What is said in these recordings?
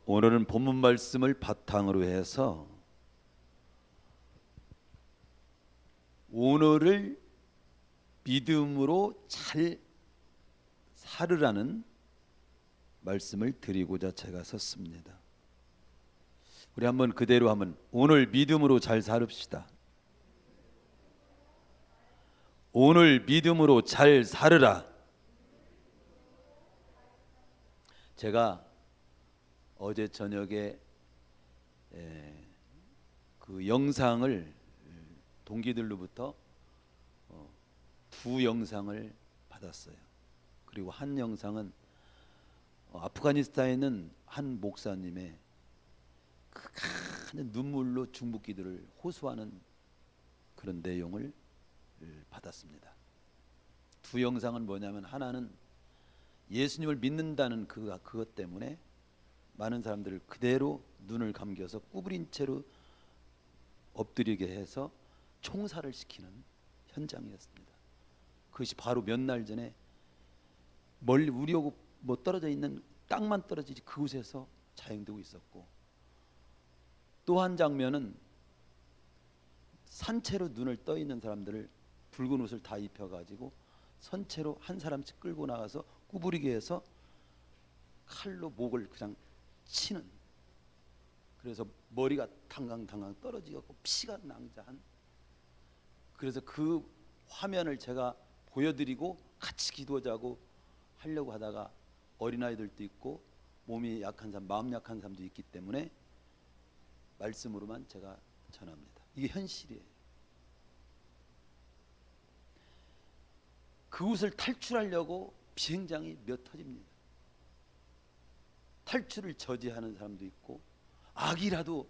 오늘은 본문 말씀을 바탕으로 해서 오늘을 믿음으로 잘 살으라는 말씀을 드리고자 제가 섰습니다. 우리 한번 그대로 한번 오늘 믿음으로 잘 살읍시다. 오늘 믿음으로 잘 살으라. 제가 어제 저녁에 그 영상을 동기들로부터 두 영상을 받았어요. 그리고 한 영상은 아프가니스탄에 있는 한 목사님의 그 큰 눈물로 중북 기도를 호소하는 그런 내용을 받았습니다. 두 영상은 뭐냐면, 하나는 예수님을 믿는다는 그것 때문에 많은 사람들을 그대로 눈을 감겨서 구부린 채로 엎드리게 해서 총살을 시키는 현장이었습니다. 그것이 바로 몇 날 전에 멀리 우리하고 떨어져 있는 땅만 떨어지지 그곳에서 자행되고 있었고, 또 한 장면은 산채로 눈을 떠 있는 사람들을 붉은 옷을 다 입혀가지고 선체로 한 사람씩 끌고 나가서 구부리게 해서 칼로 목을 그냥 치는, 그래서 머리가 당강당강 떨어지고 피가 낭자한, 그래서 그 화면을 제가 보여드리고 같이 기도하자고 하려고 하다가 어린아이들도 있고 몸이 약한 사람, 마음 약한 사람도 있기 때문에 말씀으로만 제가 전합니다. 이게 현실이에요. 그곳을 탈출하려고 비행장이 몇 터집니다. 탈출을 저지하는 사람도 있고, 악이라도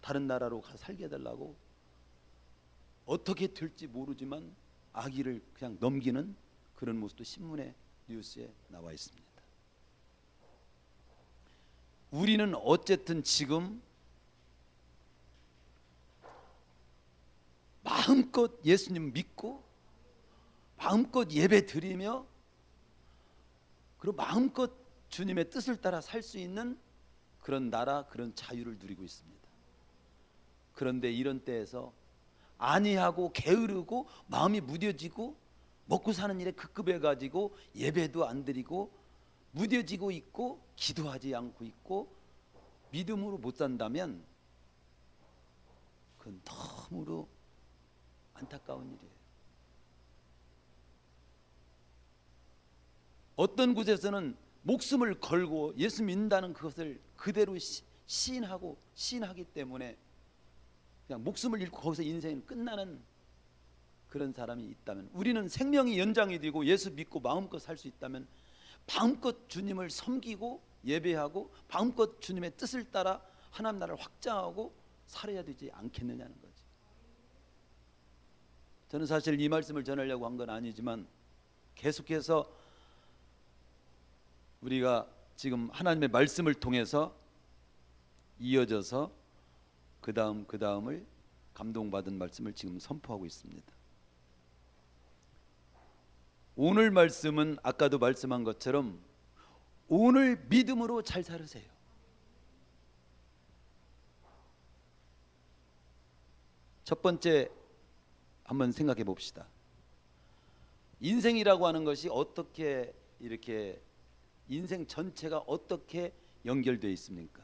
다른 나라로 가서 살게 해달라고 어떻게 될지 모르지만 악의를 그냥 넘기는 그런 모습도 신문에, 뉴스에 나와 있습니다. 우리는 어쨌든 지금 마음껏 예수님 믿고 마음껏 예배 드리며 그리고 마음껏 주님의 뜻을 따라 살 수 있는 그런 나라, 그런 자유를 누리고 있습니다. 그런데 이런 때에서 안이하고 게으르고 마음이 무뎌지고 먹고 사는 일에 급급해 가지고 예배도 안 드리고 무뎌지고 있고 기도하지 않고 있고 믿음으로 못 산다면 그건 너무로 안타까운 일이에요. 어떤 곳에서는 목숨을 걸고 예수 믿는다는 그것을 그대로 시인하기 때문에 그냥 목숨을 잃고 거기서 인생이 끝나는 그런 사람이 있다면, 우리는 생명이 연장이 되고 예수 믿고 마음껏 살 수 있다면 마음껏 주님을 섬기고 예배하고 마음껏 주님의 뜻을 따라 하나님 나라를 확장하고 살아야 되지 않겠느냐는 거지. 저는 사실 이 말씀을 전하려고 한 건 아니지만 계속해서 우리가 지금 하나님의 말씀을 통해서 이어져서 그 다음을 감동받은 말씀을 지금 선포하고 있습니다. 오늘 말씀은 아까도 말씀한 것처럼 오늘 믿음으로 잘 살으세요. 첫 번째 한번 생각해 봅시다. 인생이라고 하는 것이 어떻게 이렇게 인생 전체가 어떻게 연결되어 있습니까?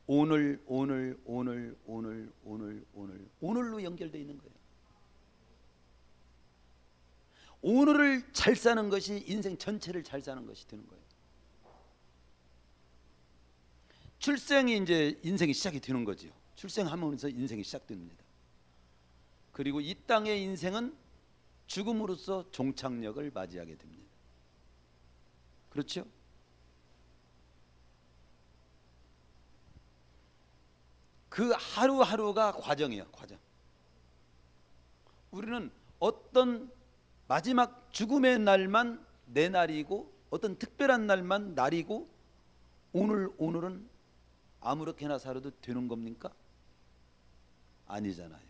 오늘로 연결되어 있는 거예요. 오늘을 잘 사는 것이 인생 전체를 잘 사는 것이 되는 거예요. 출생이 이제 인생이 시작이 되는 거죠. 출생하면서 인생이 시작됩니다. 그리고 이 땅의 인생은 죽음으로써 종착역을 맞이하게 됩니다. 그렇죠? 그 하루하루가 과정이에요. 과정. 우리는 어떤 마지막 죽음의 날만 내 날이고 어떤 특별한 날만 날이고 오늘은 아무렇게나 살아도 되는 겁니까? 아니잖아요.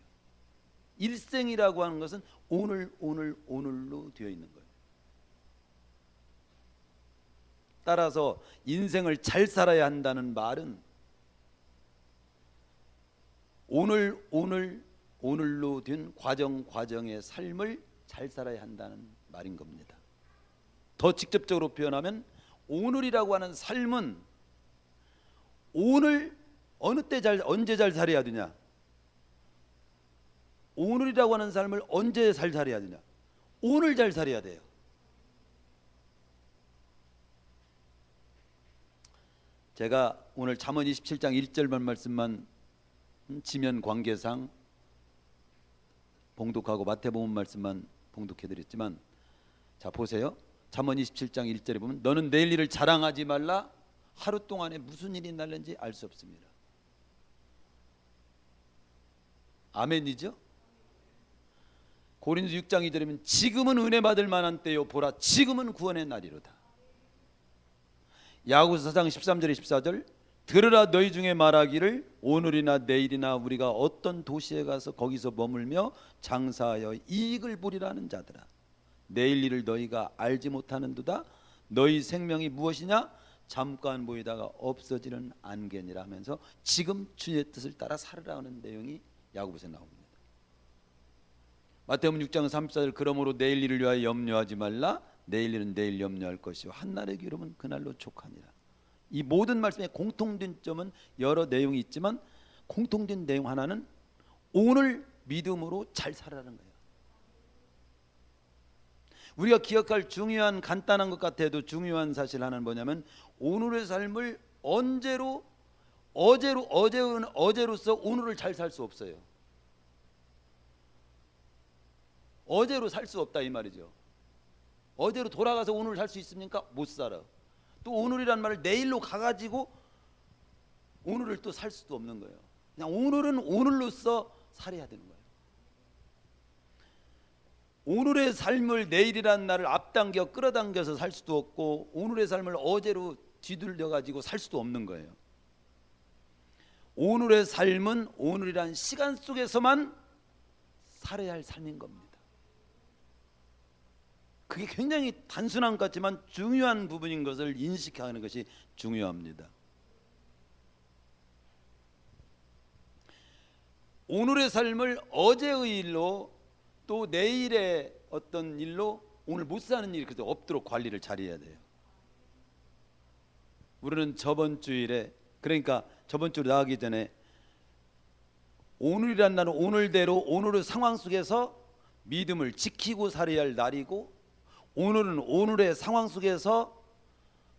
일생이라고 하는 것은 오늘로 되어 있는 거예요. 따라서 인생을 잘 살아야 한다는 말은 오늘로 된 과정의 삶을 잘 살아야 한다는 말인 겁니다. 더 직접적으로 표현하면 오늘이라고 하는 삶은 오늘 언제 잘 살아야 되냐? 오늘이라고 하는 삶을 언제 잘 살아야 되냐? 오늘 잘 살아야 돼요. 제가 오늘 잠언 27장 1절만 말씀만 지면 관계상 봉독하고 마태복음 말씀만 봉독해드렸지만, 자 보세요. 잠언 27장 1절에 보면 너는 내일 일을 자랑하지 말라. 하루 동안에 무슨 일이 날는지 알 수 없습니다. 아멘이죠? 고린도 6장 2절이면 지금은 은혜 받을 만한 때요 보라 지금은 구원의 날이로다. 야고보서 4장 13절에 14절 들으라 너희 중에 말하기를 오늘이나 내일이나 우리가 어떤 도시에 가서 거기서 머물며 장사하여 이익을 보리라는 자들아 내일 일을 너희가 알지 못하는도다. 너희 생명이 무엇이냐? 잠깐 보이다가 없어지는 안개니라 하면서 지금 주의 뜻을 따라 살으라는 내용이 야고보서에 나옵니다. 마태복음 6장 34절 그러므로 내일 일을 위하여 염려하지 말라. 내일 일은 내일 염려할 것이요 한날의 기름은 그날로 족하니라. 이 모든 말씀의 공통된 점은 여러 내용이 있지만 공통된 내용 하나는 오늘 믿음으로 잘 살아라는 거예요. 우리가 기억할 중요한 간단한 것 같아도 중요한 사실 하나는 뭐냐면 오늘의 삶을 어제로서 오늘을 잘 살 수 없어요. 어제로 살 수 없다 이 말이죠. 어제로 돌아가서 오늘을 살 수 있습니까? 못 살아. 또 오늘이란 말을 내일로 가가지고 오늘을 또 살 수도 없는 거예요. 그냥 오늘은 오늘로서 살아야 되는 거예요. 오늘의 삶을 내일이란 날을 앞당겨 끌어당겨서 살 수도 없고 오늘의 삶을 어제로 뒤돌려 가지고 살 수도 없는 거예요. 오늘의 삶은 오늘이란 시간 속에서만 살아야 할 삶인 겁니다. 그게 굉장히 단순한 것 같지만 중요한 부분인 것을 인식하는 것이 중요합니다. 오늘의 삶을 어제의 일로 또 내일의 어떤 일로 오늘 못 사는 일이 그래도 없도록 관리를 잘해야 돼요. 우리는 저번 주일에 그러니까 저번 주로 나가기 전에 오늘이란 날은 오늘대로 오늘의 상황 속에서 믿음을 지키고 살아야 할 날이고 오늘은 오늘의 상황 속에서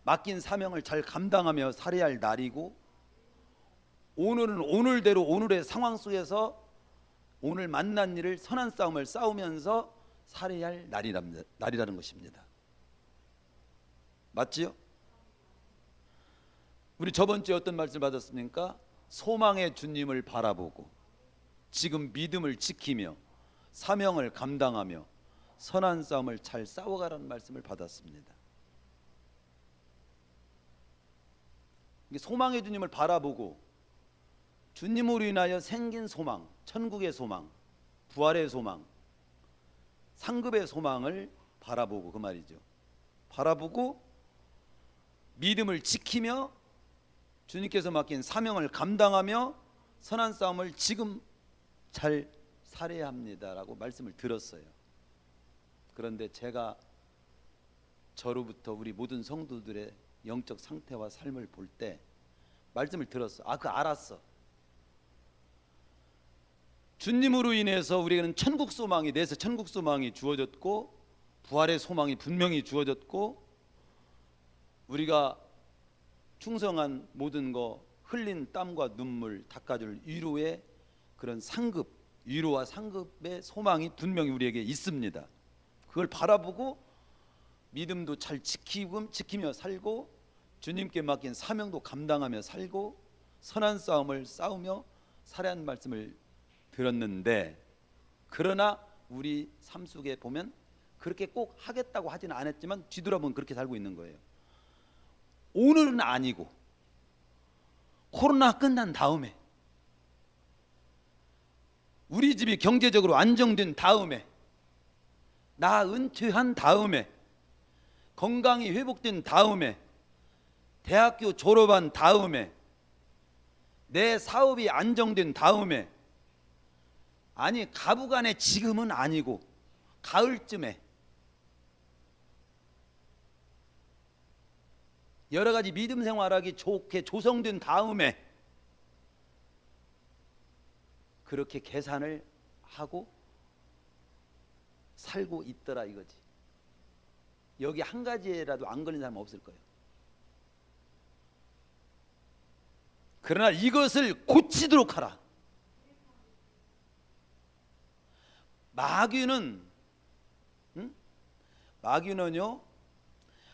맡긴 사명을 잘 감당하며 살아야 할 날이고 오늘은 오늘대로 오늘의 상황 속에서 오늘 만난 일을 선한 싸움을 싸우면서 살아야 할 날이라는 것입니다. 맞지요? 우리 저번 주에 어떤 말씀 받았습니까? 소망의 주님을 바라보고 지금 믿음을 지키며 사명을 감당하며 선한 싸움을 잘 싸워가라는 말씀을 받았습니다. 소망의 주님을 바라보고 주님으로 인하여 생긴 소망, 천국의 소망, 부활의 소망, 상급의 소망을 바라보고 그 말이죠. 바라보고 믿음을 지키며 주님께서 맡긴 사명을 감당하며 선한 싸움을 지금 잘 살아야 합니다라고 말씀을 들었어요. 그런데 제가 저로부터 우리 모든 성도들의 영적 상태와 삶을 볼 때 말씀을 들었어. 그거 알았어. 주님으로 인해서 우리에게는 천국 소망이 내서 천국 소망이 주어졌고 부활의 소망이 분명히 주어졌고 우리가 충성한 모든 거 흘린 땀과 눈물 닦아줄 위로의 그런 상급, 위로와 상급의 소망이 분명히 우리에게 있습니다. 그걸 바라보고 믿음도 잘 지키며 살고 주님께 맡긴 사명도 감당하며 살고 선한 싸움을 싸우며 살아야 하는 말씀을 들었는데 그러나 우리 삶 속에 보면 그렇게 꼭 하겠다고 하지는 않았지만 뒤돌아보면 그렇게 살고 있는 거예요. 오늘은 아니고 코로나 끝난 다음에 우리 집이 경제적으로 안정된 다음에 나 은퇴한 다음에 건강이 회복된 다음에 대학교 졸업한 다음에 내 사업이 안정된 다음에, 아니 가부간에 지금은 아니고 가을쯤에 여러 가지 믿음 생활하기 좋게 조성된 다음에 그렇게 계산을 하고 살고 있더라 이거지. 여기 한 가지라도 안 걸린 사람 없을 거예요. 그러나 이것을 고치도록 하라. 마귀는요,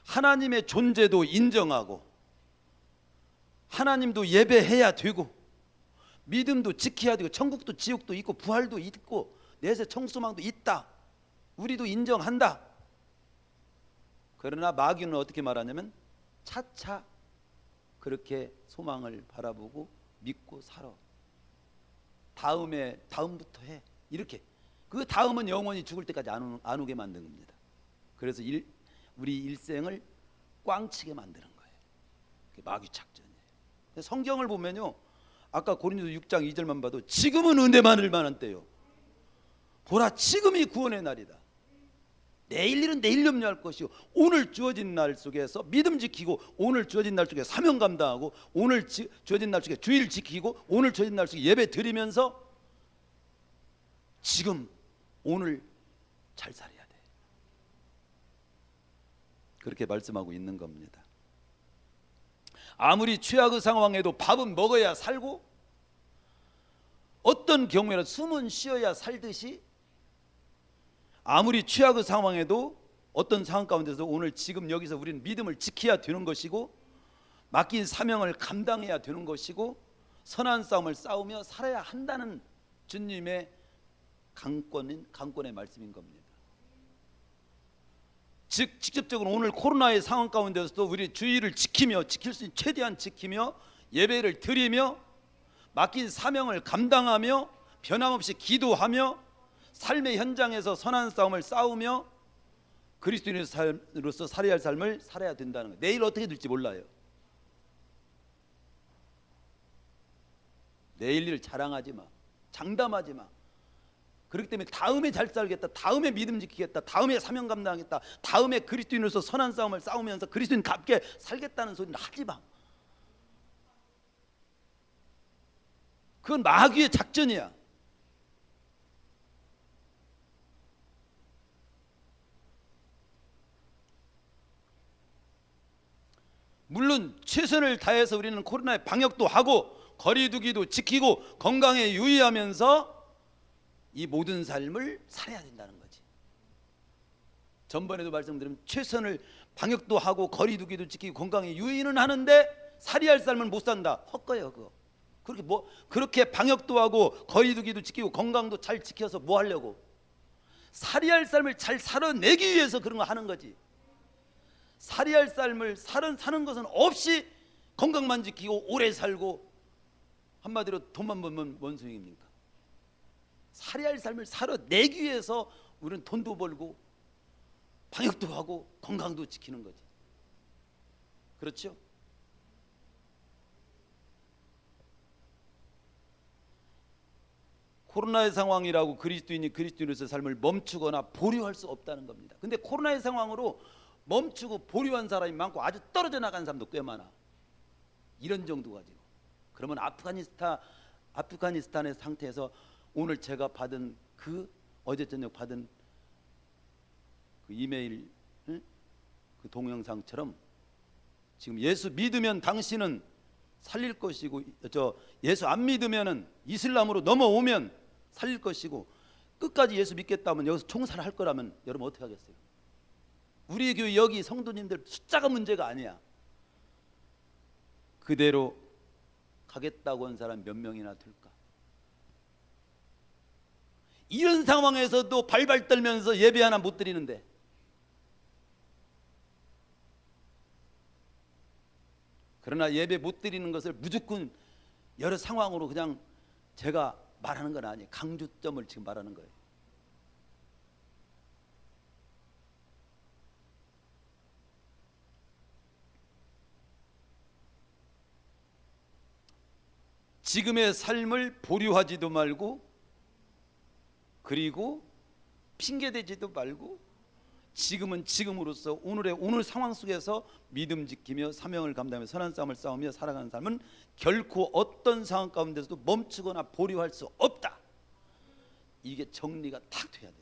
하나님의 존재도 인정하고 하나님도 예배해야 되고 믿음도 지켜야 되고 천국도 지옥도 있고 부활도 있고 내세 청소망도 있다, 우리도 인정한다. 그러나 마귀는 어떻게 말하냐면 차차 그렇게 소망을 바라보고 믿고 살아. 다음부터 해. 이렇게. 그 다음은 영원히 죽을 때까지 안 오게 만든 겁니다. 그래서 우리 일생을 꽝치게 만드는 거예요. 그게 마귀 작전이에요. 성경을 보면요, 아까 고린도서 6장 2절만 봐도 지금은 은혜만을 만한 때요. 보라, 지금이 구원의 날이다. 내일 일은 내일 염려할 것이요, 오늘 주어진 날 속에서 믿음 지키고, 오늘 주어진 날 속에 사명 감당하고, 오늘 주어진 날 속에 주일 지키고, 오늘 주어진 날 속에 예배 드리면서 지금 오늘 잘 살아야 돼. 그렇게 말씀하고 있는 겁니다. 아무리 최악의 상황에도 밥은 먹어야 살고, 어떤 경우에는 숨은 쉬어야 살듯이, 아무리 최악의 상황에도 어떤 상황 가운데서 오늘 지금 여기서 우리는 믿음을 지켜야 되는 것이고, 맡긴 사명을 감당해야 되는 것이고, 선한 싸움을 싸우며 살아야 한다는 주님의 강권의 말씀인 겁니다. 즉 직접적으로 오늘 코로나의 상황 가운데서도 우리 주의를 지키며, 지킬 수 있는 최대한 지키며, 예배를 드리며, 맡긴 사명을 감당하며, 변함없이 기도하며, 삶의 현장에서 선한 싸움을 싸우며 그리스도인으로서 살아야 할 삶을 살아야 된다는 거예요. 내일 어떻게 될지 몰라요. 내일 일을 자랑하지 마, 장담하지 마. 그렇기 때문에 다음에 잘 살겠다, 다음에 믿음 지키겠다, 다음에 사명 감당하겠다, 다음에 그리스도인으로서 선한 싸움을 싸우면서 그리스도인답게 살겠다는 소리는 하지 마. 그건 마귀의 작전이야. 물론 최선을 다해서 우리는 코로나의 방역도 하고 거리두기도 지키고 건강에 유의하면서 이 모든 삶을 살아야 된다는 거지. 전번에도 말씀드린 최선을 방역도 하고 거리두기도 지키고 건강에 유의는 하는데 살아야 할 삶을 못 산다. 헛거예요 그거. 그렇게 방역도 하고 거리두기도 지키고 건강도 잘 지켜서 뭐 하려고? 살아야 할 삶을 잘 살아내기 위해서 그런 거 하는 거지. 살아야 할 삶을 사는 것은 없이 건강만 지키고 오래 살고 한마디로 돈만 벌면 뭔 소용입니까? 살아야 할 삶을 살아내기 위해서 우리는 돈도 벌고 방역도 하고 건강도 지키는 거지. 그렇죠? 코로나의 상황이라고 그리스도인이 그리스도인으로서의 삶을 멈추거나 보류할 수 없다는 겁니다. 근데 코로나의 상황으로 멈추고 보류한 사람이 많고 아주 떨어져 나간 사람도 꽤 많아. 이런 정도 가지고. 그러면 아프가니스탄의 상태에서 오늘 제가 받은 어제 저녁 받은 그 이메일, 그 동영상처럼 지금 예수 믿으면 당신은 살릴 것이고, 예수 안 믿으면은 이슬람으로 넘어오면 살릴 것이고, 끝까지 예수 믿겠다면 여기서 총살할 거라면 여러분 어떻게 하겠어요? 우리 교회 여기 성도님들 숫자가 문제가 아니야. 그대로 가겠다고 한 사람 몇 명이나 될까? 이런 상황에서도 발발 떨면서 예배 하나 못 드리는데, 그러나 예배 못 드리는 것을 무조건 여러 상황으로 그냥 제가 말하는 건 아니에요. 강조점을 지금 말하는 거예요. 지금의 삶을 보류하지도 말고, 그리고 핑계대지도 말고, 지금은 지금으로서 오늘 상황 속에서 믿음 지키며 사명을 감당하며 선한 싸움을 싸우며 살아가는 삶은 결코 어떤 상황 가운데서도 멈추거나 보류할 수 없다. 이게 정리가 탁 돼야 돼.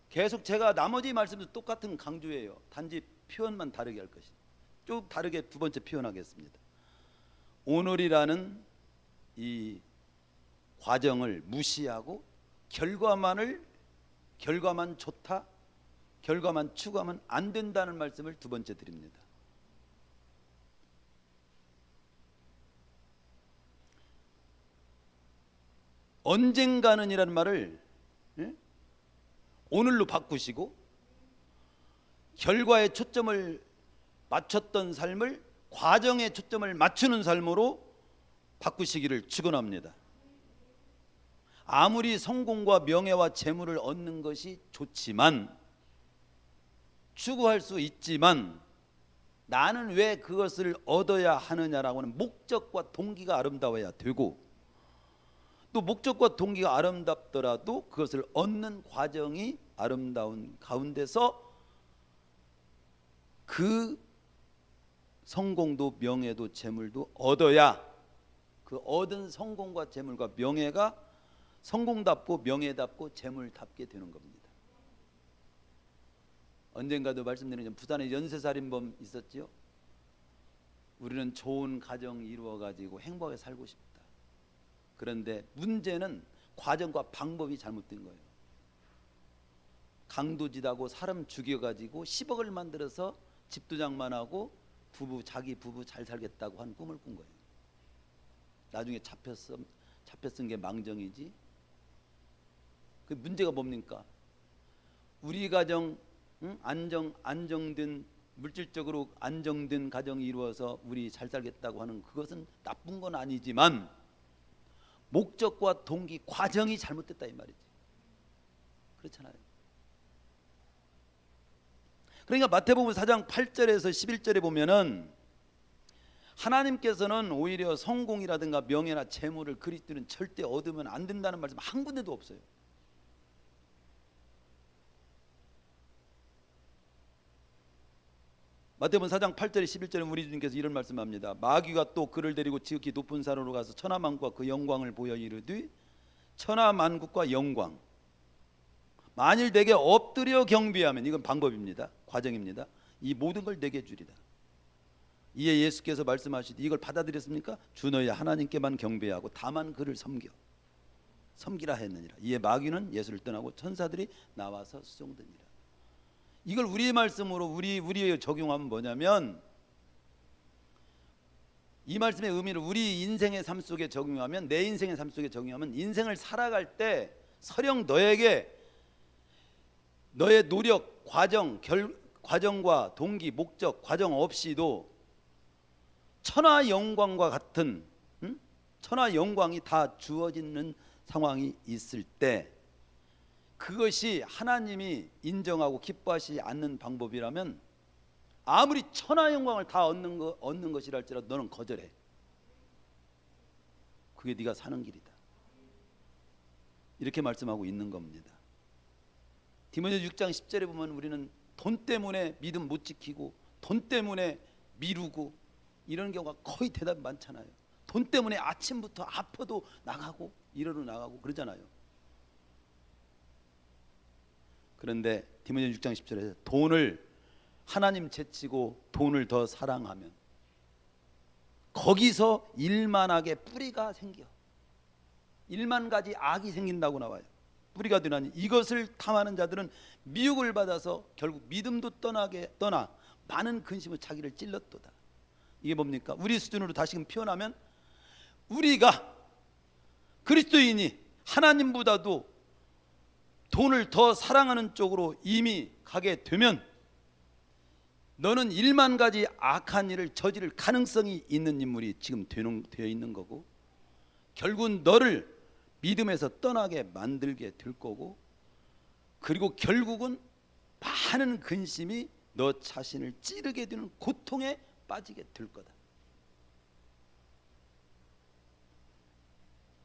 계속 제가 나머지 말씀도 똑같은 강조예요. 단지 표현만 다르게 할 것이다. 쭉 다르게 두 번째 표현하겠습니다. 오늘이라는 이 과정을 무시하고 결과만 좋다, 결과만 추구하면 안 된다는 말씀을 두 번째 드립니다. 언젠가는 이라는 말을 오늘로 바꾸시고, 결과에 초점을 맞췄던 삶을 과정에 초점을 맞추는 삶으로 바꾸시기를 축원합니다. 아무리 성공과 명예와 재물을 얻는 것이 좋지만, 추구할 수 있지만, 나는 왜 그것을 얻어야 하느냐라고 하는 목적과 동기가 아름다워야 되고, 또 목적과 동기가 아름답더라도 그것을 얻는 과정이 아름다운 가운데서 그 성공도 명예도 재물도 얻어야 그 얻은 성공과 재물과 명예가 성공답고 명예답고 재물답게 되는 겁니다. 언젠가도 말씀드린 부산에 연쇄살인범 있었지요. 우리는 좋은 가정 이루어 가지고 행복하게 살고 싶다. 그런데 문제는 과정과 방법이 잘못된 거예요. 강도짓하고 사람 죽여가지고 10억을 만들어서 집도 장만하고 자기 부부 잘 살겠다고 한 꿈을 꾼 거예요. 나중에 잡혔은 게 망정이지. 그 문제가 뭡니까? 우리 가정 안정된, 물질적으로 안정된 가정이 이루어서 우리 잘 살겠다고 하는 그것은 나쁜 건 아니지만 목적과 동기, 과정이 잘못됐다 이 말이지. 그렇잖아요. 그러니까 마태복음 4장 8절에서 11절에 보면은 하나님께서는 오히려 성공이라든가 명예나 재물을 그리스도는 절대 얻으면 안 된다는 말씀 한 군데도 없어요. 마태복음 4장 8절에 11절에 우리 주님께서 이런 말씀합니다. 마귀가 또 그를 데리고 지극히 높은 산으로 가서 천하만국과 그 영광을 보여 이르되, 천하만국과 영광, 만일 내게 엎드려 경배하면, 이건 방법입니다. 과정입니다. 이 모든 걸 내게 주리다. 이에 예수께서 말씀하시되 이걸 받아들였습니까? 주 너희 하나님께만 경배하고 다만 그를 섬기라 했느니라. 이에 마귀는 예수를 떠나고 천사들이 나와서 수종드니라. 이걸 우리의 말씀으로 우리에 적용하면 뭐냐면, 이 말씀의 의미를 우리 인생의 삶 속에 적용하면, 내 인생의 삶 속에 적용하면, 인생을 살아갈 때 설령 너에게 너의 노력, 과정과 동기, 목적, 과정 없이도 천하 영광과 같은 천하 영광이 다 주어지는 상황이 있을 때, 그것이 하나님이 인정하고 기뻐하시지 않는 방법이라면 아무리 천하 영광을 다 얻는 것이라 할지라도 너는 거절해. 그게 네가 사는 길이다. 이렇게 말씀하고 있는 겁니다. 디모데 6장 10절에 보면 우리는 돈 때문에 믿음 못 지키고 돈 때문에 미루고 이런 경우가 거의 대답이 많잖아요. 돈 때문에 아침부터 아파도 나가고 일하러 나가고 그러잖아요. 그런데 디모데 6장 10절에 돈을 하나님 제치고 돈을 더 사랑하면 거기서 일만하게 뿌리가 생겨. 1만 가지 악이 생긴다고 나와요. 뿌리가 되나니 이것을 탐하는 자들은 미혹을 받아서 결국 믿음도 떠나 많은 근심으로 자기를 찔렀도다. 이게 뭡니까? 우리 수준으로 다시금 표현하면, 우리가 그리스도인이 하나님보다도 돈을 더 사랑하는 쪽으로 이미 가게 되면 너는 1만 가지 악한 일을 저지를 가능성이 있는 인물이 지금 되어 있는 거고, 결국은 너를 믿음에서 떠나게 만들게 될 거고, 그리고 결국은 많은 근심이 너 자신을 찌르게 되는 고통에 빠지게 될 거다.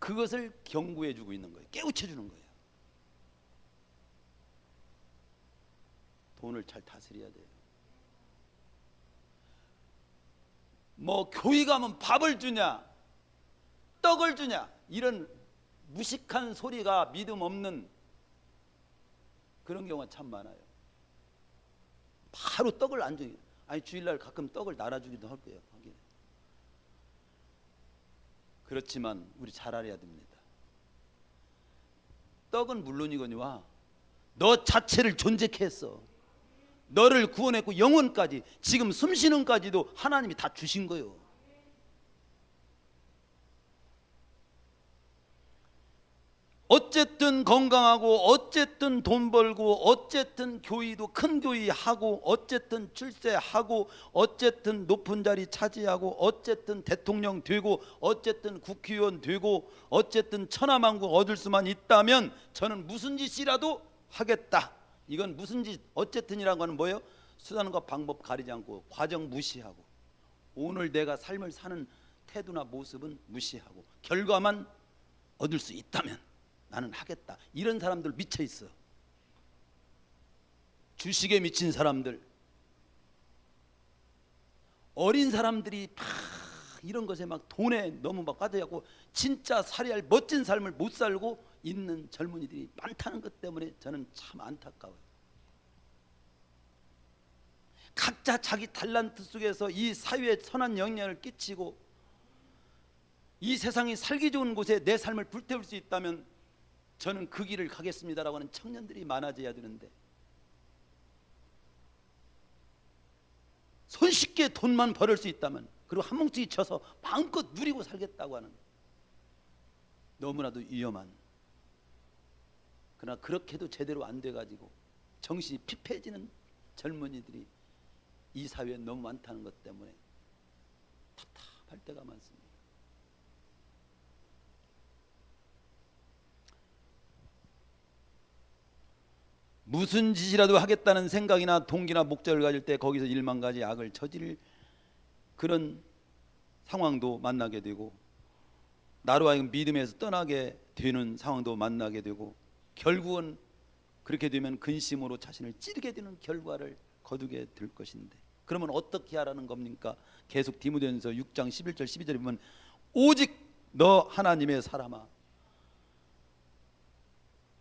그것을 경고해 주고 있는 거예요. 깨우쳐 주는 거예요. 돈을 잘 다스려야 돼요. 뭐 교회 가면 밥을 주냐 떡을 주냐 이런 무식한 소리가 믿음 없는 그런 경우가 참 많아요. 바로 떡을 안 주니, 아니 주일날 가끔 떡을 날아주기도 할 거예요. 그렇지만 우리 잘 알아야 됩니다. 떡은 물론이거니와 너 자체를 존재케 했어. 너를 구원했고 영혼까지, 지금 숨쉬는까지도 하나님이 다 주신 거예요. 어쨌든 건강하고, 어쨌든 돈 벌고, 어쨌든 교회도 큰 교회 하고, 어쨌든 출세하고, 어쨌든 높은 자리 차지하고, 어쨌든 대통령 되고, 어쨌든 국회의원 되고, 어쨌든 천하만국 얻을 수만 있다면 저는 무슨 짓이라도 하겠다. 이건 무슨 짓, 어쨌든이라는 거는 뭐예요? 수단과 방법 가리지 않고 과정 무시하고, 오늘 내가 삶을 사는 태도나 모습은 무시하고 결과만 얻을 수 있다면 나는 하겠다. 이런 사람들 미쳐 있어. 주식에 미친 사람들, 어린 사람들이 막 이런 것에 막 돈에 너무 막 빠져갖고 진짜 살아야 할 멋진 삶을 못 살고 있는 젊은이들이 많다는 것 때문에 저는 참 안타까워요. 각자 자기 탤런트 속에서 이 사회에 선한 영향을 끼치고 이 세상이 살기 좋은 곳에 내 삶을 불태울 수 있다면 저는 그 길을 가겠습니다라고 하는 청년들이 많아져야 되는데, 손쉽게 돈만 벌을 수 있다면, 그리고 한 뭉치 쳐서 마음껏 누리고 살겠다고 하는 너무나도 위험한, 그러나 그렇게도 제대로 안 돼가지고 정신이 피폐해지는 젊은이들이 이 사회에 너무 많다는 것 때문에 답답할 때가 많습니다. 무슨 짓이라도 하겠다는 생각이나 동기나 목적을 가질 때 거기서 일만 가지 악을 저지를 그런 상황도 만나게 되고, 나로 하여금 믿음에서 떠나게 되는 상황도 만나게 되고, 결국은 그렇게 되면 근심으로 자신을 찌르게 되는 결과를 거두게 될 것인데, 그러면 어떻게 하라는 겁니까? 계속 디모데전서 6장 11절 12절에 보면 오직 너 하나님의 사람아,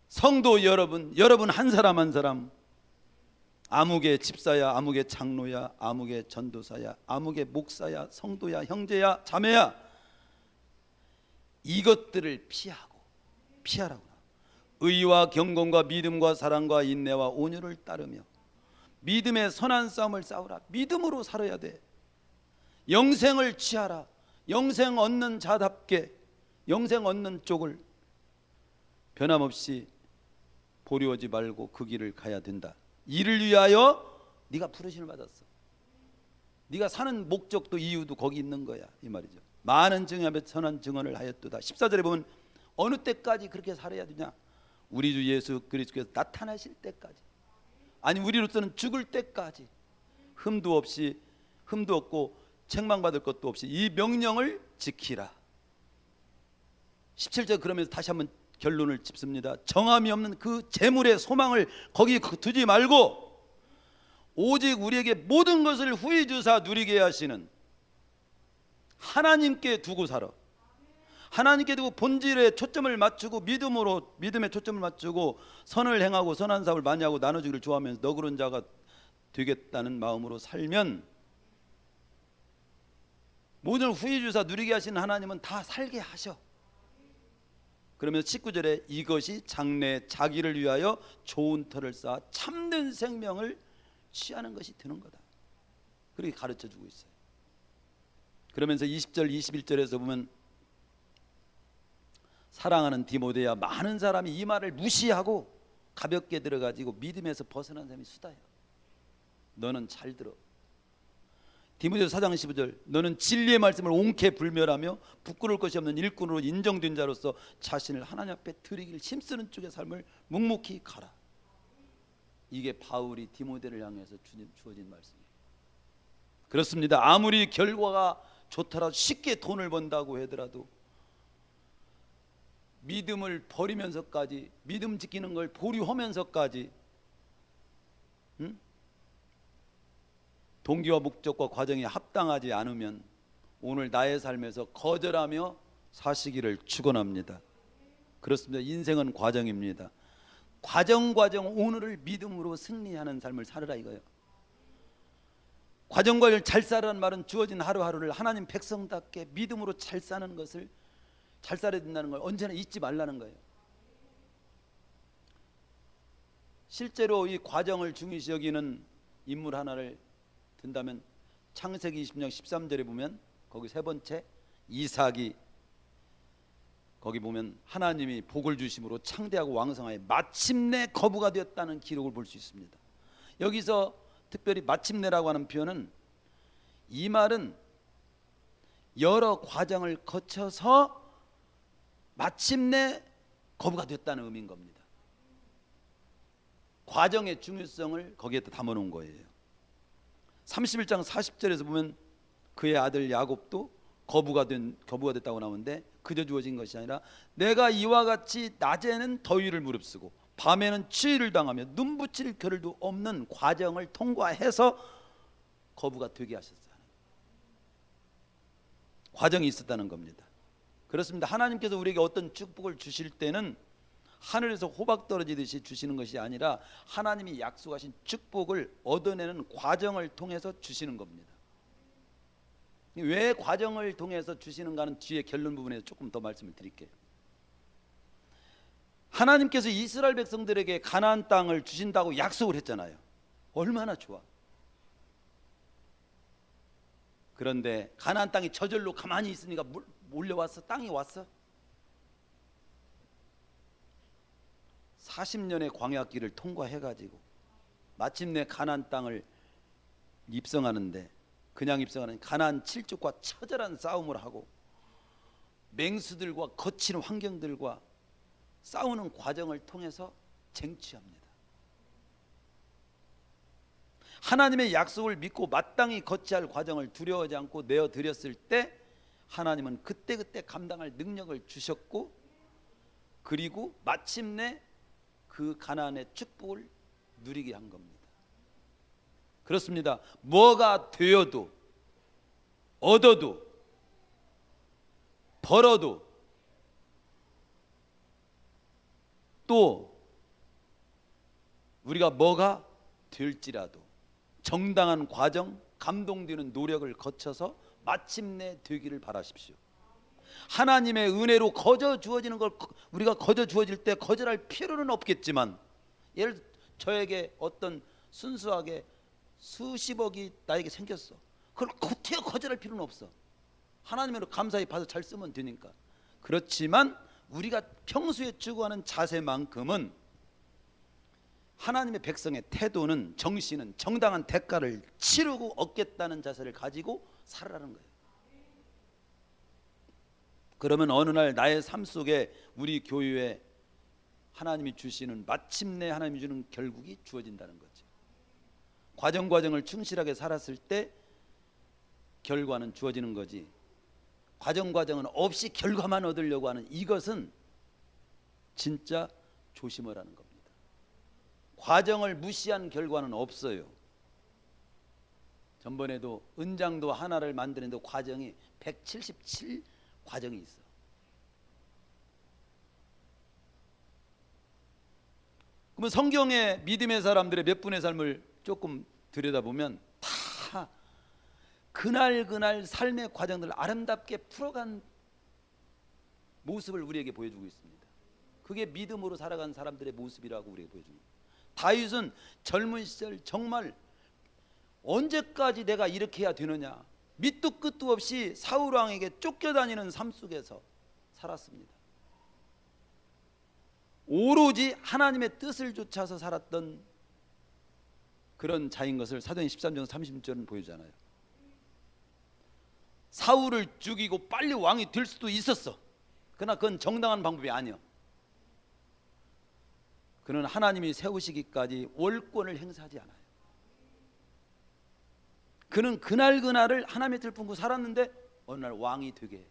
성도 여러분, 여러분 한 사람 한 사람, 아무개 집사야, 아무개 장로야, 아무개 전도사야, 아무개 목사야, 성도야, 형제야, 자매야, 이것들을 피하라고. 의와 경건과 믿음과 사랑과 인내와 온유를 따르며 믿음의 선한 싸움을 싸우라. 믿음으로 살아야 돼. 영생을 취하라. 영생 얻는 자답게 영생 얻는 쪽을 변함없이 보려하지 말고 그 길을 가야 된다. 이를 위하여 네가 부르심을 받았어. 네가 사는 목적도 이유도 거기 있는 거야, 이 말이죠. 많은 증언에 선한 증언을 하였도다. 14절에 보면 어느 때까지 그렇게 살아야 되냐? 우리 주 예수 그리스도께서 나타나실 때까지, 아니 우리로서는 죽을 때까지 흠도 없고 책망받을 것도 없이 이 명령을 지키라. 17절 그러면서 다시 한번 결론을 짚습니다. 정함이 없는 그 재물의 소망을 거기 두지 말고 오직 우리에게 모든 것을 후히 주사 누리게 하시는 하나님께 두고 살아. 하나님께 두고 본질에 초점을 맞추고 믿음에 초점을 맞추고 선을 행하고 선한 사업을 많이 하고 나눠주기를 좋아하면서 너그러운 자가 되겠다는 마음으로 살면 모든 후히 주사 누리게 하시는 하나님은 다 살게 하셔. 그러면서 19절에 이것이 장래 자기를 위하여 좋은 터를 쌓아 참된 생명을 취하는 것이 되는 거다. 그렇게 가르쳐주고 있어요. 그러면서 20절 21절에서 보면 사랑하는 디모데야, 많은 사람이 이 말을 무시하고 가볍게 들어가지고 믿음에서 벗어난 사람이 수다야. 너는 잘 들어. 디모데서 4장 15절 너는 진리의 말씀을 옹케 불멸하며 부끄러울 것이 없는 일꾼으로 인정된 자로서 자신을 하나님 앞에 드리기를 힘쓰는 쪽의 삶을 묵묵히 가라. 이게 바울이 디모데를 향해서 주어진 말씀이에요. 그렇습니다. 아무리 결과가 좋더라도, 쉽게 돈을 번다고 하더라도 믿음을 버리면서까지, 믿음 지키는 걸 보류하면서까지, 응? 동기와 목적과 과정이 합당하지 않으면 오늘 나의 삶에서 거절하며 사시기를 축원합니다. 그렇습니다. 인생은 과정입니다. 과정 오늘을 믿음으로 승리하는 삶을 살으라 이거예요. 과정을 잘 살아라는 말은 주어진 하루하루를 하나님 백성답게 믿음으로 잘 사는 것을, 잘 살아야 된다는 걸 언제나 잊지 말라는 거예요. 실제로 이 과정을 중요시 여기는 인물 하나를 든다면 창세기 20장 13절에 보면 거기 세 번째 이삭이, 거기 보면 하나님이 복을 주심으로 창대하고 왕성하여 마침내 거부가 되었다는 기록을 볼 수 있습니다. 여기서 특별히 마침내라고 하는 표현은, 이 말은 여러 과정을 거쳐서 마침내 거부가 됐다는 의미인 겁니다. 과정의 중요성을 거기에다 담아놓은 거예요. 31장 40절에서 보면 그의 아들 야곱도 거부가 됐다고 나오는데, 그저 주어진 것이 아니라 내가 이와 같이 낮에는 더위를 무릅쓰고 밤에는 추위를 당하며 눈 붙일 겨를도 없는 과정을 통과해서 거부가 되게 하셨어요. 과정이 있었다는 겁니다. 그렇습니다. 하나님께서 우리에게 어떤 축복을 주실 때는 하늘에서 호박 떨어지듯이 주시는 것이 아니라 하나님이 약속하신 축복을 얻어내는 과정을 통해서 주시는 겁니다. 왜 과정을 통해서 주시는가는 뒤에 결론 부분에서 조금 더 말씀을 드릴게요. 하나님께서 이스라엘 백성들에게 가나안 땅을 주신다고 약속을 했잖아요. 얼마나 좋아. 그런데 가나안 땅이 저절로 가만히 있으니까 몰려왔어? 땅이 왔어? 40년의 광야길을 통과해가지고 마침내 가나안 땅을 입성하는데, 그냥 입성하는 가나안 7족과 처절한 싸움을 하고 맹수들과 거친 환경들과 싸우는 과정을 통해서 쟁취합니다. 하나님의 약속을 믿고 마땅히 거치할 과정을 두려워하지 않고 내어드렸을 때 하나님은 그때그때 감당할 능력을 주셨고, 그리고 마침내 그 가나안의 축복을 누리게 한 겁니다. 그렇습니다. 뭐가 되어도 얻어도 벌어도 또 우리가 뭐가 될지라도 정당한 과정, 감동되는 노력을 거쳐서 마침내 되기를 바라십시오. 하나님의 은혜로 거저 주어지는 걸 우리가 거저 주어질 때 거절할 필요는 없겠지만, 예를 저에게 어떤 순수하게 수십억이 나에게 생겼어. 그걸 어떻게 거절할 필요는 없어. 하나님으로 감사히 받아 잘 쓰면 되니까. 그렇지만 우리가 평소에 추구하는 자세만큼은 하나님의 백성의 태도는, 정신은 정당한 대가를 치르고 얻겠다는 자세를 가지고 살아라는 거예요. 그러면 어느 날 나의 삶 속에 우리 교회에 하나님이 주시는, 마침내 하나님이 주는 결국이 주어진다는 거죠. 과정을 충실하게 살았을 때 결과는 주어지는 거지, 과정은 없이 결과만 얻으려고 하는 이것은 진짜 조심하라는 겁니다. 과정을 무시한 결과는 없어요. 전번에도 은장도 하나를 만드는데 과정이 177 과정이 있어. 그러면 성경의 믿음의 사람들의 몇 분의 삶을 조금 들여다보면 다 그날 삶의 과정들을 아름답게 풀어간 모습을 우리에게 보여주고 있습니다. 그게 믿음으로 살아간 사람들의 모습이라고 우리에게 보여줍니다. 다윗은 젊은 시절 정말 언제까지 내가 이렇게 해야 되느냐, 밑도 끝도 없이 사울 왕에게 쫓겨다니는 삶 속에서 살았습니다. 오로지 하나님의 뜻을 쫓아서 살았던 그런 자인 것을 사도행 13장 30절은 보여주잖아요. 사울을 죽이고 빨리 왕이 될 수도 있었어. 그러나 그건 정당한 방법이 아니야. 그는 하나님이 세우시기까지 월권을 행사하지 않아요. 그는 그날을 하나님의 뜻을 품고 살았는데 어느 날 왕이 되게 해.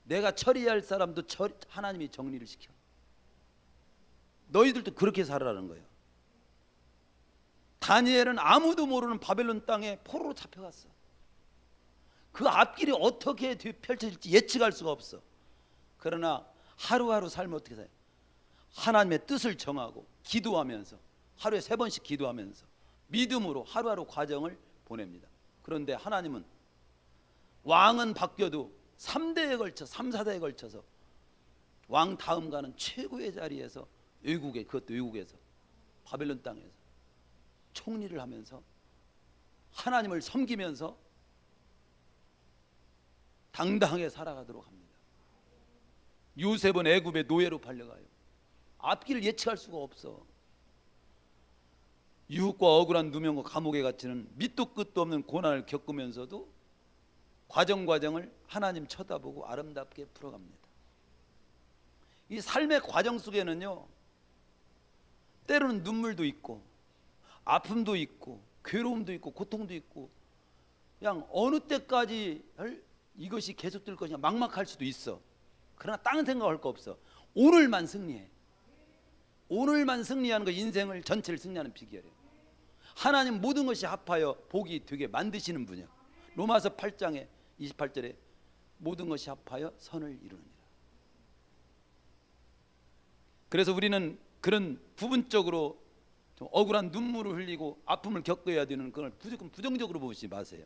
내가 처리할 사람도 하나님이 정리를 시켜. 너희들도 그렇게 살아라는 거예요. 다니엘은 아무도 모르는 바벨론 땅에 포로로 잡혀갔어. 그 앞길이 어떻게 펼쳐질지 예측할 수가 없어. 그러나 하루하루 삶을 어떻게 살아요? 하나님의 뜻을 정하고 기도하면서, 하루에 3번씩 기도하면서 믿음으로 하루하루 과정을 보냅니다. 그런데 하나님은 왕은 바뀌어도 3대에 걸쳐 3, 4대에 걸쳐서 왕 다음 가는 최고의 자리에서 그것도 외국에서 바벨론 땅에서 총리를 하면서 하나님을 섬기면서 당당하게 살아가도록 합니다. 요셉은 애굽의 노예로 팔려가요. 앞길을 예측할 수가 없어. 유혹과 억울한 누명과 감옥에 갇히는 밑도 끝도 없는 고난을 겪으면서도 과정을 하나님 쳐다보고 아름답게 풀어갑니다. 이 삶의 과정 속에는요, 때로는 눈물도 있고 아픔도 있고 괴로움도 있고 고통도 있고, 그냥 어느 때까지 이것이 계속될 것이냐 막막할 수도 있어. 그러나 다른 생각할 거 없어. 오늘만 승리해. 오늘만 승리하는 거 인생을 전체를 승리하는 비결이에요. 하나님 모든 것이 합하여 복이 되게 만드시는 분이야. 로마서 8장에 28절에 모든 것이 합하여 선을 이루느니라. 그래서 우리는 그런 부분적으로 좀 억울한 눈물을 흘리고 아픔을 겪어야 되는 걸 무조건 부정적으로 보지 마세요.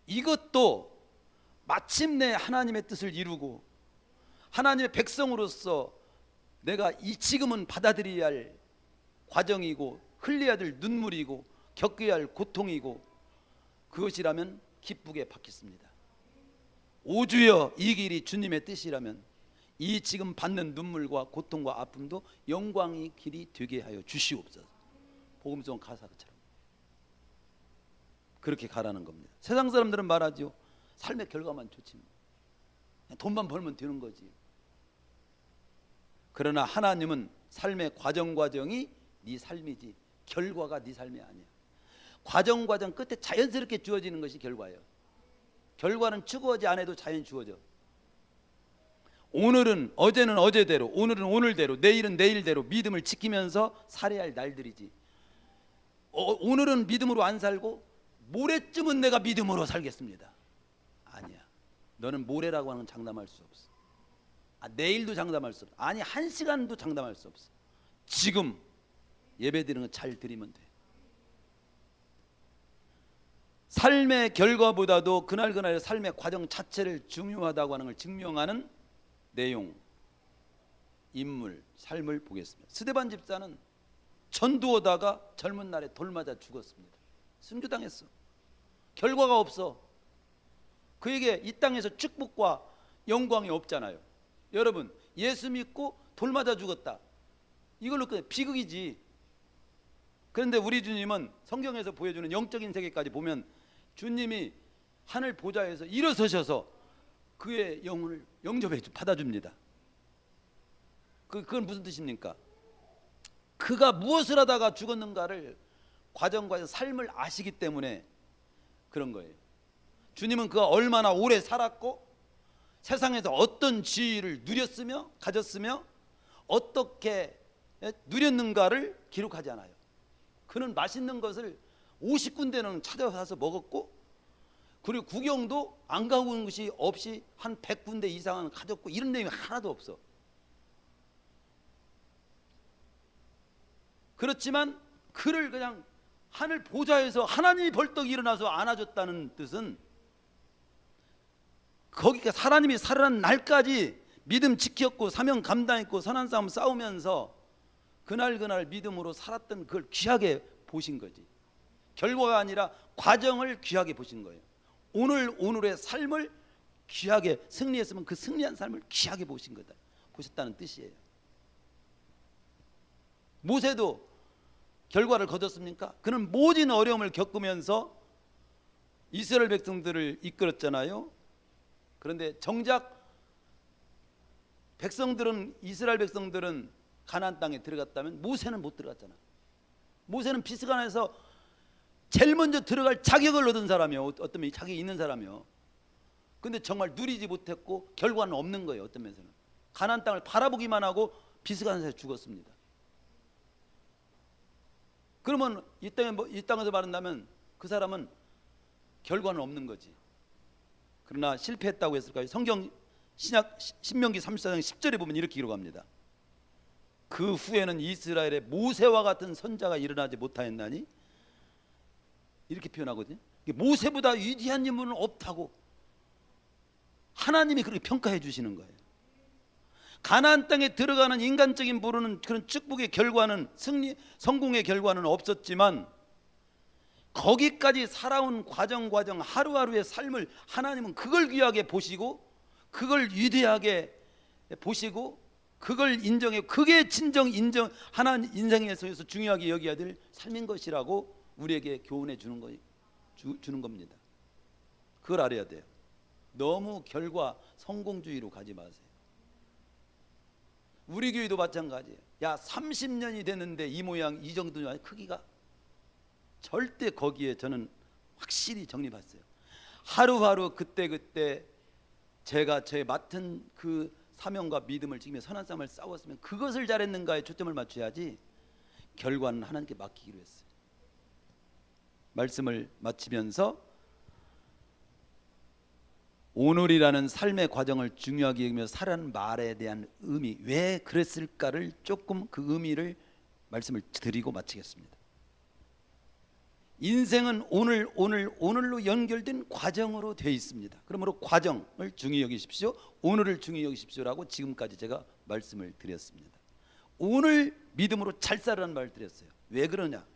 이것도 마침내 하나님의 뜻을 이루고 하나님의 백성으로서 내가 지금은 받아들여야 할 과정이고 흘려야 될 눈물이고 겪어야 할 고통이고, 그것이라면 기쁘게 받겠습니다. 오주여 이 길이 주님의 뜻이라면 이 지금 받는 눈물과 고통과 아픔도 영광의 길이 되게 하여 주시옵소서. 복음송 가사처럼 그렇게 가라는 겁니다. 세상 사람들은 말하죠. 삶의 결과만 좋지 뭐. 돈만 벌면 되는 거지. 그러나 하나님은 삶의 과정이 네 삶이지 결과가 네 삶이 아니야. 과정 끝에 자연스럽게 주어지는 것이 결과예요. 결과는 추구하지 않아도 자연히 주어져. 오늘은 어제는 어제대로, 오늘은 오늘대로, 내일은 내일대로 믿음을 지키면서 살아야 할 날들이지. 오늘은 믿음으로 안 살고 모레쯤은 내가 믿음으로 살겠습니다. 아니야. 너는 모레라고 하는 건 장담할 수 없어. 내일도 장담할 수 없어. 아니 1시간도 장담할 수 없어. 지금 예배 드리는 거 잘 드리면 돼. 삶의 결과보다도 그날그날의 삶의 과정 자체를 중요하다고 하는 걸 증명하는 내용, 인물, 삶을 보겠습니다. 스데반 집사는 전두하다가 젊은 날에 돌 맞아 죽었습니다. 순교당했어. 결과가 없어. 그에게 이 땅에서 축복과 영광이 없잖아요. 여러분, 예수 믿고 돌 맞아 죽었다, 이걸로 비극이지. 그런데 우리 주님은 성경에서 보여주는 영적인 세계까지 보면 주님이 하늘 보좌에서 일어서셔서 그의 영혼을 영접해 받아줍니다. 그건 무슨 뜻입니까? 그가 무엇을 하다가 죽었는가를 과정과 삶을 아시기 때문에 그런 거예요. 주님은 그가 얼마나 오래 살았고 세상에서 어떤 지위를 누렸으며 가졌으며 어떻게 누렸는가를 기록하지 않아요. 그는 맛있는 것을 50군데는 찾아가서 먹었고, 그리고 구경도 안 가고 온 것이 없이 한 100군데 이상은 가졌고, 이런 내용이 하나도 없어. 그렇지만 그를 그냥 하늘 보좌에서 하나님이 벌떡 일어나서 안아줬다는 뜻은 거기가 하나님이 살아난 날까지 믿음 지켰고 사명 감당했고 선한 싸움 싸우면서 그날 믿음으로 살았던 그걸 귀하게 보신 거지. 결과가 아니라 과정을 귀하게 보신 거예요. 오늘의 삶을 귀하게, 승리했으면 그 승리한 삶을 귀하게 보셨다는 뜻이에요. 모세도 결과를 거뒀습니까? 그는 모진 어려움을 겪으면서 이스라엘 백성들을 이끌었잖아요. 그런데 정작 이스라엘 백성들은 가나안 땅에 들어갔다면 모세는 못 들어갔잖아. 모세는 피스가나에서 제일 먼저 들어갈 자격을 얻은 사람이요. 어떤 자격이 있는 사람이요. 근데 정말 누리지 못했고 결과는 없는 거예요. 어떤 면에서는 가나안 땅을 바라보기만 하고 비스가는 사람이 죽었습니다. 그러면 이 땅에서 말한다면 그 사람은 결과는 없는 거지. 그러나 실패했다고 했을까요? 성경 신명기 34장 10절에 보면 이렇게 기록합니다. 그 후에는 이스라엘에 모세와 같은 선자가 일어나지 못하였나니, 이렇게 표현하거든요. 모세보다 위대한 인물은 없다고 하나님이 그렇게 평가해 주시는 거예요. 가나안 땅에 들어가는 인간적인 부르는 그런 축복의 결과는, 성공의 결과는 없었지만 거기까지 살아온 과정 하루하루의 삶을 하나님은 그걸 귀하게 보시고 그걸 위대하게 보시고 그걸 인정해, 그게 진정 인정 하나님 인생에서 중요하게 여겨야 될 삶인 것이라고 우리에게 교훈해 주는 겁니다. 그걸 알아야 돼요. 너무 결과 성공주의로 가지 마세요. 우리 교회도 마찬가지예요. 야, 30년이 됐는데 이 모양 이 정도냐, 크기가 절대 거기에 저는 확실히 정립했어요. 하루하루 그때 제가 제 맡은 그 사명과 믿음을 지키며 선한 싸움을 싸웠으면 그것을 잘했는가에 초점을 맞춰야지 결과는 하나님께 맡기기로 했어요. 말씀을 마치면서 오늘이라는 삶의 과정을 중요하게 여기며 살아가는 말에 대한 의미, 왜 그랬을까를 조금 그 의미를 말씀을 드리고 마치겠습니다. 인생은 오늘로 연결된 과정으로 되어 있습니다. 그러므로 과정을 중요히 여기십시오. 오늘을 중요히 여기십시오라고 지금까지 제가 말씀을 드렸습니다. 오늘 믿음으로 잘 살아라는 말을 드렸어요. 왜 그러냐?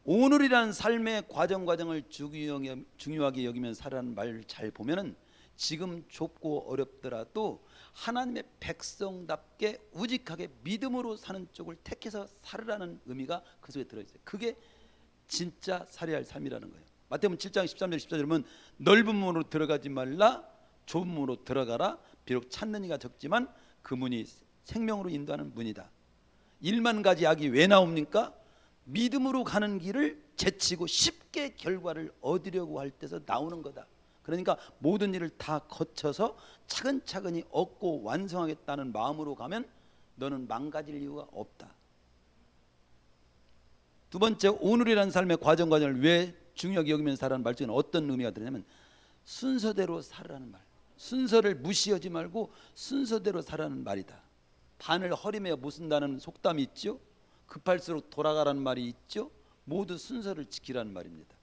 오늘이라는 삶의 과정을 중요하게 여기면 살아라는 말을 잘 보면은 지금 좁고 어렵더라도 하나님의 백성답게 우직하게 믿음으로 사는 쪽을 택해서 살으라는 의미가 그 속에 들어있어요. 그게 진짜 살아야 할 삶이라는 거예요. 마태복음 7장 13절 14절에 보면 넓은 문으로 들어가지 말라, 좁은 문으로 들어가라. 비록 찾는 이가 적지만 그 문이 생명으로 인도하는 문이다. 1만 가지 약이 왜 나옵니까? 믿음으로 가는 길을 제치고 쉽게 결과를 얻으려고 할 때서 나오는 거다. 그러니까 모든 일을 다 거쳐서 차근차근히 얻고 완성하겠다는 마음으로 가면 너는 망가질 이유가 없다. 두 번째, 오늘이라는 삶의 과정을 왜 중요하게 여기면서 살아라는 말 중에는 어떤 의미가 들냐면 순서대로 살아라는 말. 순서를 무시하지 말고 순서대로 살아라는 말이다. 바늘 허리매어 못 쓴다는 속담이 있죠. 급할수록 돌아가라는 말이 있죠. 모두 순서를 지키라는 말입니다.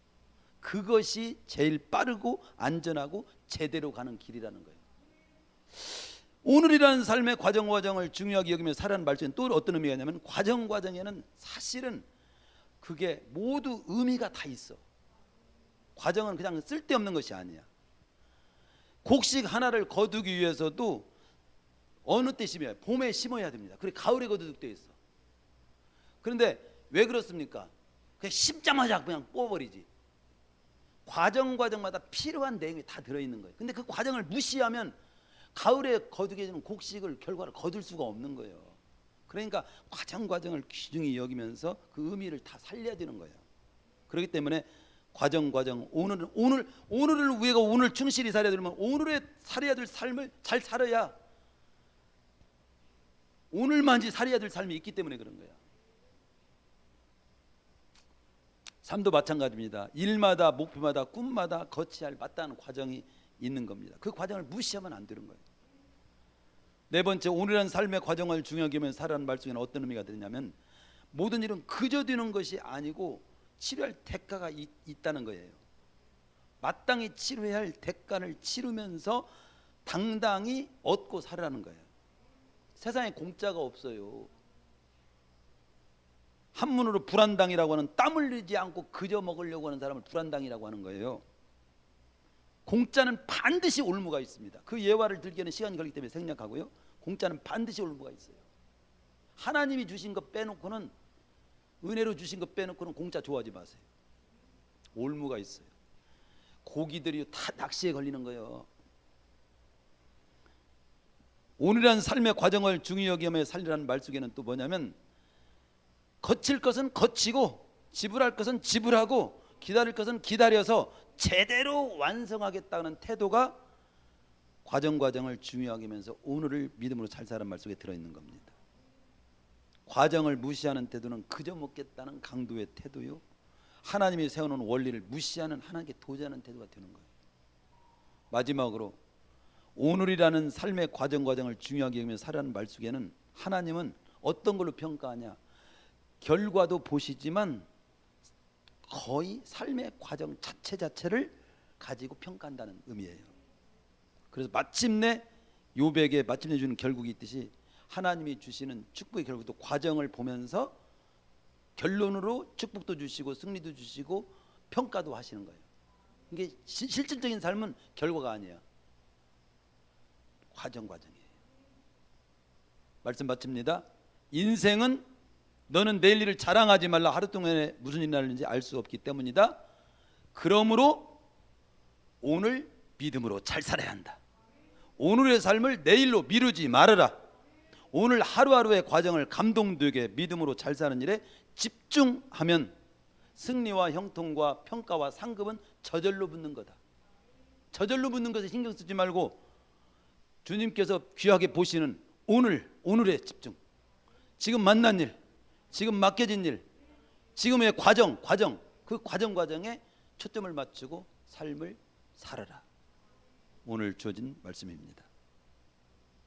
그것이 제일 빠르고 안전하고 제대로 가는 길이라는 거예요. 오늘이라는 삶의 과정을 중요하게 여기며 살아라는 말 중에 또 어떤 의미가 있냐면 과정에는 사실은 그게 모두 의미가 다 있어. 과정은 그냥 쓸데없는 것이 아니야. 곡식 하나를 거두기 위해서도 어느 때 심어야, 봄에 심어야 됩니다. 그래 가을에 거두도 돼 있어. 그런데 왜 그렇습니까? 그냥 심자마자 그냥 뽑아버리지. 과정마다 필요한 내용이 다 들어있는 거예요. 근데 그 과정을 무시하면 가을에 거두게 되는 곡식을 결과를 거둘 수가 없는 거예요. 그러니까 과정을 귀중히 여기면서 그 의미를 다 살려야 되는 거예요. 그렇기 때문에 과정 오늘을 우리가 오늘 충실히 살아야 되면 오늘에 살아야 될 삶을 잘 살아야 오늘만이 살아야 될 삶이 있기 때문에 그런 거야. 삶도 마찬가지입니다. 일마다 목표마다 꿈마다 거쳐야 할 마땅한 과정이 있는 겁니다. 그 과정을 무시하면 안 되는 거예요. 네 번째, 오늘이라는 삶의 과정을 중요하게 여기면서 살아라는 말 중에는 어떤 의미가 되냐면 모든 일은 그저 되는 것이 아니고 치료할 대가가 있다는 거예요. 마땅히 치료해야 할 대가를 치르면서 당당히 얻고 살아라는 거예요. 세상에 공짜가 없어요. 한문으로 불안당이라고 하는 땀 흘리지 않고 그저 먹으려고 하는 사람을 불안당이라고 하는 거예요. 공짜는 반드시 올무가 있습니다. 그 예화를 들기에는 시간이 걸리기 때문에 생략하고요. 공짜는 반드시 올무가 있어요. 하나님이 주신 것 빼놓고는, 은혜로 주신 것 빼놓고는 공짜 좋아하지 마세요. 올무가 있어요. 고기들이 다 낚시에 걸리는 거예요. 오늘이라는 삶의 과정을 중요히 여기며 살리라는 말 속에는 또 뭐냐면 거칠 것은 거치고 지불할 것은 지불하고 기다릴 것은 기다려서 제대로 완성하겠다는 태도가 과정을 중요하게 하면서 오늘을 믿음으로 잘 사는 말 속에 들어있는 겁니다. 과정을 무시하는 태도는 그저 먹겠다는 강도의 태도요, 하나님이 세워놓은 원리를 무시하는, 하나님께 도전하는 태도가 되는 거예요. 마지막으로 오늘이라는 삶의 과정을 중요하게 여기며 살아가는 말 속에는 하나님은 어떤 걸로 평가하냐, 결과도 보시지만 거의 삶의 과정 자체를 가지고 평가한다는 의미예요. 그래서 마침내 욥에게 마침내 주는 결국이 있듯이 하나님이 주시는 축복의 결국도 과정을 보면서 결론으로 축복도 주시고 승리도 주시고 평가도 하시는 거예요. 이게 실질적인 삶은 결과가 아니에요. 과정이에요. 말씀 마칩니다. 인생은 너는 내일 일을 자랑하지 말라. 하루 동안에 무슨 일이 날는지 알 수 없기 때문이다. 그러므로 오늘 믿음으로 잘 살아야 한다. 오늘의 삶을 내일로 미루지 말아라. 오늘 하루하루의 과정을 감동되게 믿음으로 잘 사는 일에 집중하면 승리와 형통과 평가와 상급은 저절로 붙는 거다. 저절로 붙는 것에 신경 쓰지 말고 주님께서 귀하게 보시는 오늘에 집중. 지금 만난 일, 지금 맡겨진 일, 지금의 과정에 초점을 맞추고 삶을 살아라. 오늘 주어진 말씀입니다.